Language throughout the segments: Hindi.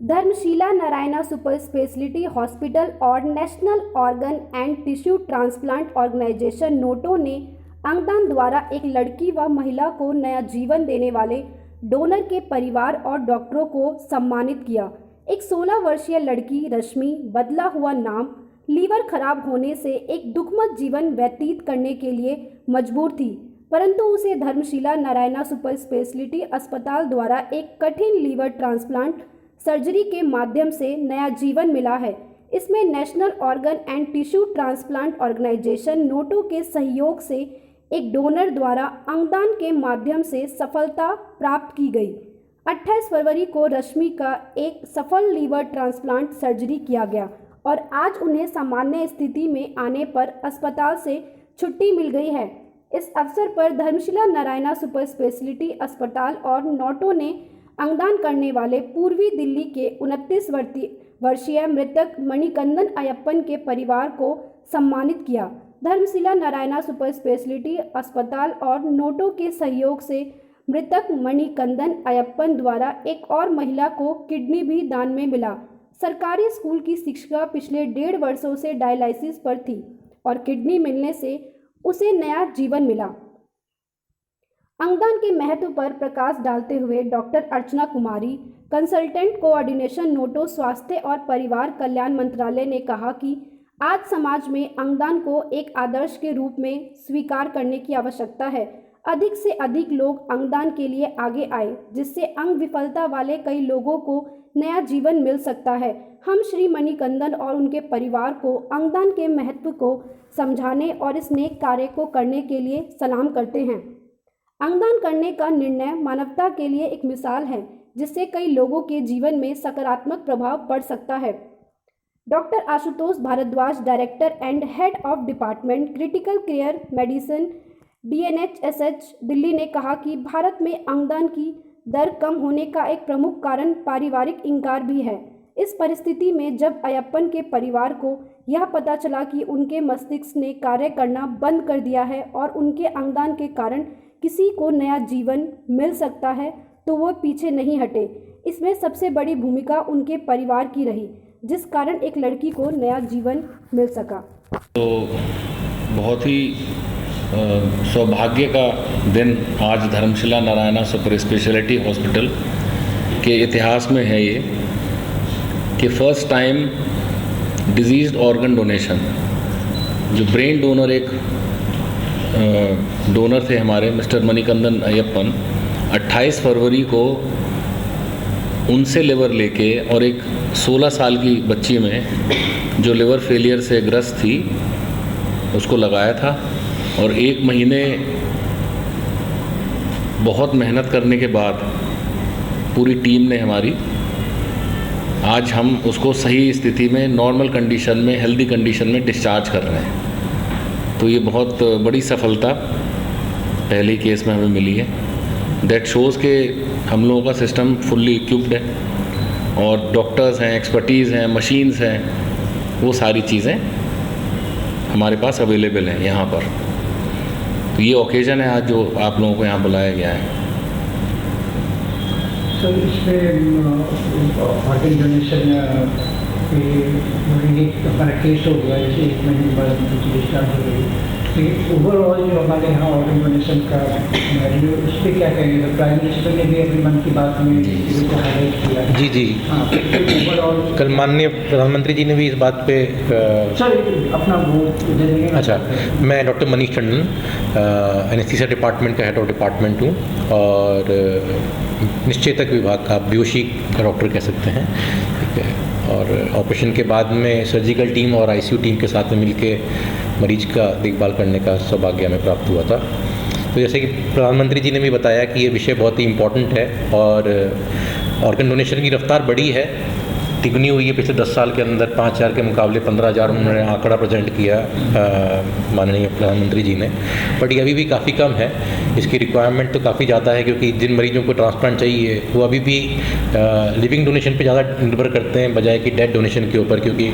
Dharamshila Narayana super speciality hospital और national organ and tissue transplant organisation NOTTO ने अंगदान द्वारा एक लड़की व महिला को नया जीवन देने वाले डोनर के परिवार और डॉक्टरों को सम्मानित किया। एक 16 वर्षीय लड़की रश्मि बदला हुआ नाम लीवर खराब होने से एक दुखमय जीवन व्यतीत करने के लिए मजबूर थी, परंतु उसे धर्मशिला नारायणा सुपर स्पेशलिटी अस्पताल द्वारा एक कठिन लीवर ट्रांसप्लांट सर्जरी के माध्यम से नया जीवन मिला है। इसमें national organ and tissue transplant organisation NOTTO के सहयोग से एक डोनर द्वारा अंगदान के माध्यम से सफलता प्राप्त की गई। 28 फरवरी को रश्मि का एक सफल लीवर ट्रांसप्लांट सर्जरी किया गया और आज उन्हें सामान्य स्थिति में आने पर अस्पताल से छुट्टी मिल गई है। इस अवसर पर धर्मशिला नारायणा सुपर स्पेशलिटी अस्पताल और नोटो ने अंगदान करने वाले पूर्वी दिल्ली के 29 वर्षीय मृतक मणिकंदन अयप्पन के परिवार को सम्मानित किया। धर्मशिला नारायणा सुपर स्पेशलिटी अस्पताल और नोटो के सहयोग से मृतक मणिकंदन अयप्पन द्वारा एक और महिला को किडनी भी दान में मिला। सरकारी स्कूल की शिक्षिका पिछले 1.5 वर्षों से डायलिसिस पर थी और किडनी मिलने से उसे नया जीवन मिला। अंगदान के महत्व पर प्रकाश डालते हुए doctor Archana Kumari, consultant coordination Noto स्वास्थ्य और परिवार कल्याण मंत्रालय ने कहा कि आज समाज में अंगदान को एक आदर्श के रूप में स्वीकार करने की आवश्यकता है। अधिक से अधिक लोग अंगदान के लिए आगे आए, जिससे अंग विफलता वाले कई लोगों को नया जीवन मिल सकता है। हम श्री मणिकंदन और उनके परिवार को अंगदान के महत्व को समझाने और इस नेक कार्य को करने के लिए सलाम करते हैं। अंगदान करने का निर्णय मानवता के लिए एक मिसाल है, जिससे कई लोगों के जीवन में सकारात्मक प्रभाव पड़ सकता है। Doctor Ashutosh Bhardwaj, director and head of department critical care medicine DNHSH Delhi ने कहा कि भारत में अंगदान की दर कम होने का एक प्रमुख कारण पारिवारिक इंकार भी है। इस परिस्थिति में जब अयप्पन के परिवार को यह पता चला कि उनके मस्तिष्क ने कार्य करना बंद कर दिया है और उनके अंगदान के कारण किसी को नया जीवन मिल सकता है, तो वो पीछे नहीं हटे। इसमें सबसे बड़ी भूमिका उनके परिवार की रही, जिस कारण एक लड़की को नया जीवन मिल सका। तो बहुत ही सौभाग्य का दिन आज Dharamshila Narayana super speciality hospital के इतिहास में है ये कि फर्स्ट टाइम डिजीज़्ड ऑर्गन डोनेशन, जो ब्रेन डोनर एक डोनर थे हमारे मिस्टर मणिकंदन अयप्पन, 28 फरवरी को उनसे लिवर लेके और एक 16 साल की बच्ची में जो लिवर फेलियर से ग्रस्त थी उसको लगाया था और 1 महीने बहुत मेहनत करने के बाद पूरी टीम ने हमारी आज हम उसको सही स्थिति में, नॉर्मल कंडीशन में, हेल्दी कंडीशन में डिस्चार्ज कर रहे हैं। तो ये बहुत बड़ी सफलता पहले केस में हमें मिली है। दैट शोज़ के हम लोगों का सिस्टम फुल्ली इक्विप्ड है और डॉक्टर्स हैं, एक्सपर्टीज़ हैं, मशीन्स हैं, वो सारी चीज़ें हमारे पास अवेलेबल हैं यहाँ पर। तो ये ओकेज़न है आज जो आप लोगों को यहाँ बुलाया गया है। सर, इसमें ऑर्गन डोनेशन हमारा केस हो गया, जैसे 1 महीने बाद डिस्चार्ज हो गई, तो ओवरऑल जो हमारे यहाँ ऑर्गन डोनेशन का उस पर क्या कहेंगे? तो प्राइम मिनिस्टर ने भी अपनी मन की बात में इसको हाईलाइट किया। जी जी, हाँ, ओवरऑल कल माननीय प्रधानमंत्री जी ने भी इस बात पे सर अपना वो देंगे। अच्छा, मैं doctor Manish Tandon anaesthesia department का हेड ऑफ डिपार्टमेंट हूँ और निश्चेतक विभाग का, बेहोशी का डॉक्टर कह सकते हैं, ठीक है। और ऑपरेशन के बाद में सर्जिकल टीम और ICU टीम के साथ में मिलके मरीज का देखभाल करने का सौभाग्य हमें प्राप्त हुआ था। तो जैसे कि प्रधानमंत्री जी ने भी बताया कि ये विषय बहुत ही इम्पोर्टेंट है और ऑर्गन डोनेशन की रफ्तार बड़ी है तिगुनी हुई है पिछले 10 साल के अंदर। 5,000 के मुकाबले 15,000 उन्होंने आंकड़ा प्रेजेंट किया माननीय प्रधानमंत्री जी ने। बट ये अभी भी काफ़ी कम है, इसकी रिक्वायरमेंट तो काफ़ी ज़्यादा है, क्योंकि जिन मरीजों को ट्रांसप्लांट चाहिए वो अभी भी लिविंग डोनेशन पे ज़्यादा निर्भर करते हैं बजाय कि डेड डोनेशन के ऊपर, क्योंकि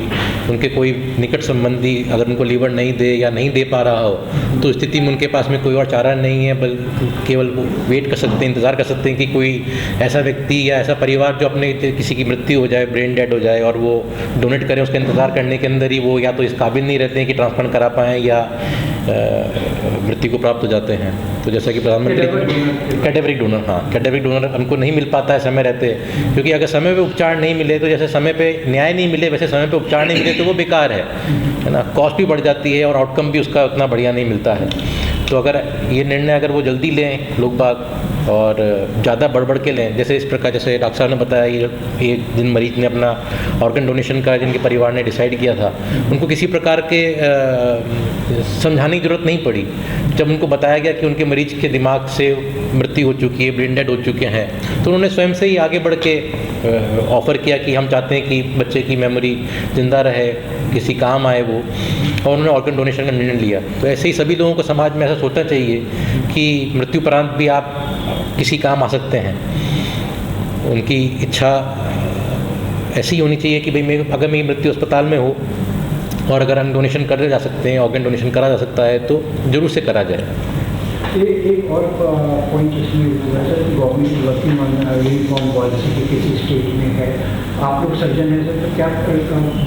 उनके कोई निकट संबंधी अगर उनको लीवर नहीं दे या नहीं दे पा रहा हो तो स्थिति में उनके पास में कोई और चारा नहीं है, बल्कि केवल वो वेट कर सकते हैं, इंतज़ार कर सकते हैं कि कोई ऐसा व्यक्ति या ऐसा परिवार जो अपने किसी की मृत्यु हो जाए, ब्रेन डेड हो जाए और वो डोनेट करें। उसका इंतज़ार करने के अंदर ही वो या तो इस काबिल नहीं रहते हैं कि ट्रांसप्लांट करा पाएँ या मृत्यु को प्राप्त हो जाते हैं। तो जैसा कि प्रधानमंत्री कैटेगरिक डोनर, हाँ कैटेगरिक डोनर हमको नहीं मिल पाता है समय रहते, क्योंकि अगर समय पे उपचार नहीं मिले तो जैसे समय पे न्याय नहीं मिले वैसे समय पे उपचार नहीं मिले तो वो बेकार है ना। कॉस्ट भी बढ़ जाती है और आउटकम भी उसका उतना बढ़िया नहीं मिलता है। तो अगर ये निर्णय अगर वो जल्दी लें लोग बाग और ज़्यादा बढ़ के लें, जैसे इस प्रकार जैसे डॉक्टर साहब ने बताया ये जिन मरीज ने अपना ऑर्गन डोनेशन का जिनके परिवार ने डिसाइड किया था उनको किसी प्रकार के समझाने की ज़रूरत नहीं पड़ी। जब उनको बताया गया कि उनके मरीज के दिमाग से मृत्यु हो चुकी है, ब्रेन डेड हो चुके हैं, तो उन्होंने स्वयं से ही आगे बढ़ के ऑफ़र किया कि हम चाहते हैं कि बच्चे की मेमोरी ज़िंदा रहे, किसी काम आए वो, और उन्होंने ऑर्गन डोनेशन का निर्णय लिया। तो ऐसे ही सभी लोगों को समाज में ऐसा सोचना चाहिए कि मृत्यु उपरांत भी आप किसी काम आ सकते हैं। उनकी इच्छा ऐसी होनी चाहिए कि भाई अगर मेरी मृत्यु अस्पताल में हो और अगर हम डोनेशन करे जा सकते हैं, ऑर्गन डोनेशन करा जा सकता है तो ज़रूर से करा जाए। एक और पॉइंट इसमें हुआ सर कि government working on uniform policy के किसी स्टेट में है, आप लोग सर्जन हैं सर, तो क्या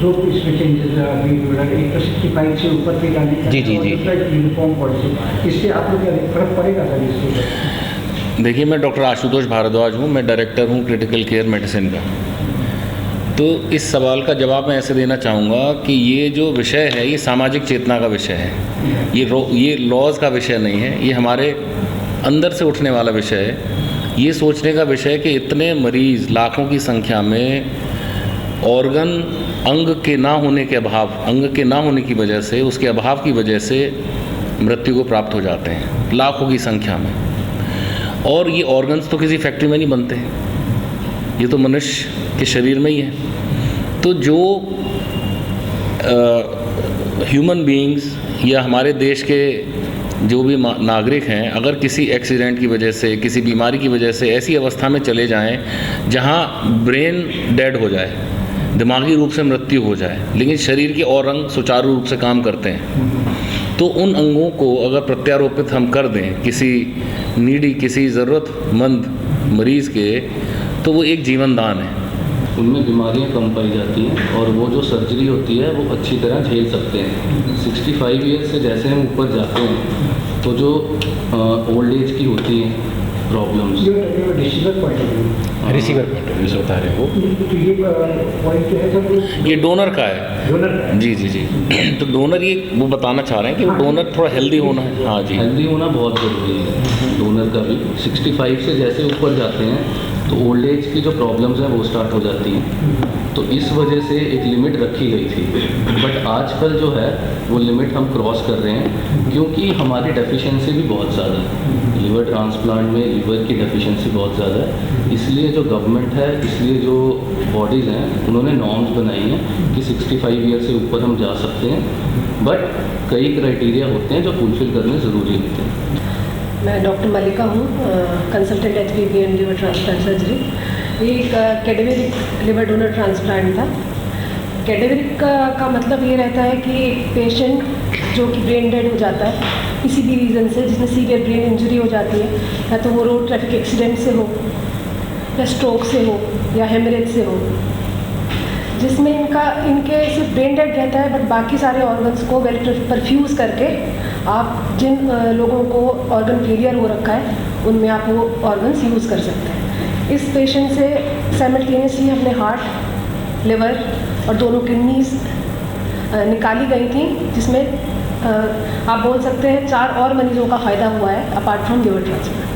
दो इसमें चेंजेस एक तो 65 से ऊपर पे जाने का जी यूनिफॉर्म पॉलिसी, इससे आप लोग क्या फर्क पड़ेगा सर इससे? देखिए, मैं डॉक्टर आशुतोष भारद्वाज हूँ, मैं डायरेक्टर हूँ क्रिटिकल केयर मेडिसिन का। तो इस सवाल का जवाब मैं ऐसे देना चाहूँगा कि ये जो विषय है ये सामाजिक चेतना का विषय है, ये लॉज का विषय नहीं है, ये हमारे अंदर से उठने वाला विषय है। ये सोचने का विषय है कि इतने मरीज़ लाखों की संख्या में ऑर्गन अंग के ना होने की वजह से, उसके अभाव की वजह से मृत्यु को प्राप्त हो जाते हैं लाखों की संख्या में। और ये ऑर्गन्स तो किसी फैक्ट्री में नहीं बनते हैं, ये तो मनुष्य के शरीर में ही है। तो जो ह्यूमन बीइंग्स या हमारे देश के जो भी नागरिक हैं, अगर किसी एक्सीडेंट की वजह से, किसी बीमारी की वजह से ऐसी अवस्था में चले जाएं जहां ब्रेन डेड हो जाए, दिमागी रूप से मृत्यु हो जाए, लेकिन शरीर के और अंग सुचारू रूप से काम करते हैं, तो उन अंगों को अगर प्रत्यारोपित हम कर दें किसी ज़रूरतमंद मरीज़ के, तो वो एक जीवन दान है। उनमें बीमारियां कम पाई जाती हैं और वो जो सर्जरी होती है वो अच्छी तरह झेल सकते हैं। 65 ईयर्स से जैसे हम ऊपर जाते हैं तो जो ओल्ड एज की होती है प्रॉब्लम्स, रिसीवर पॉइंट बता रहे हो, ये डोनर का है। जी। तो डोनर ये वो बताना चाह रहे हैं कि वो डोनर थोड़ा हेल्दी होना है। हाँ जी, हेल्दी होना बहुत ज़रूरी है डोनर का भी। 65 से जैसे ऊपर जाते हैं तो ओल्ड एज की जो प्रॉब्लम्स हैं वो स्टार्ट हो जाती हैं। तो इस वजह से एक लिमिट रखी गई थी, बट आजकल जो है वो लिमिट हम क्रॉस कर रहे हैं, क्योंकि हमारी डेफिशिएंसी भी बहुत ज़्यादा है। लिवर ट्रांसप्लांट में लिवर की डेफिशिएंसी बहुत ज़्यादा है, इसलिए जो गवर्नमेंट है, इसलिए जो बॉडीज़ हैं, उन्होंने नॉर्म्स बनाई हैं कि 65 ईयर से ऊपर हम जा सकते हैं, बट कई क्राइटेरिया होते हैं जो फुलफिल करने ज़रूरी होते हैं। मैं डॉक्टर मलिका हूँ, consultant HPBM liver transplant surgery. ये एक कैडेवरिक लिवर डोनर ट्रांसप्लांट था। कैडेवरिक का मतलब ये रहता है कि एक पेशेंट जो कि ब्रेन डेड हो जाता है किसी भी रीज़न से, जिसमें सीवियर ब्रेन इंजरी हो जाती है, या तो वो रोड ट्रैफिक एक्सीडेंट से हो या स्ट्रोक से हो या हेमरेज से हो, जिसमें इनके सिर्फ ब्रेन डेड रहता है, बट बाकी सारे ऑर्गन्स को वेल परफ्यूज़ करके आप जिन लोगों को ऑर्गन फेलियर हो रखा है उनमें आप वो ऑर्गन्स यूज़ कर सकते हैं। इस पेशेंट से साइमल्टेनियसली अपने हार्ट, लिवर और दोनों किडनीज निकाली गई थी, जिसमें आप बोल सकते हैं 4 और मरीजों का फ़ायदा हुआ है अपार्ट फ्रॉम लिवर ट्रांसप्लांट।